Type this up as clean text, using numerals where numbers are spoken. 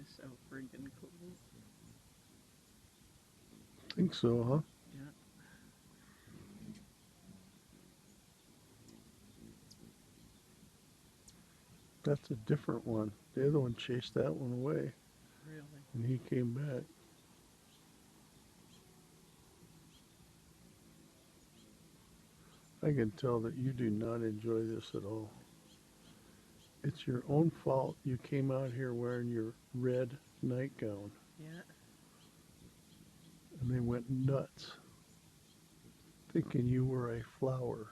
so freaking cool. Think so, huh? Yeah. That's a different one. The other one chased that one away, Really. and he came back. I can tell that you do not enjoy this at all. It's your own fault you came out here wearing your red nightgown, Yeah. and they went nuts thinking you were a flower.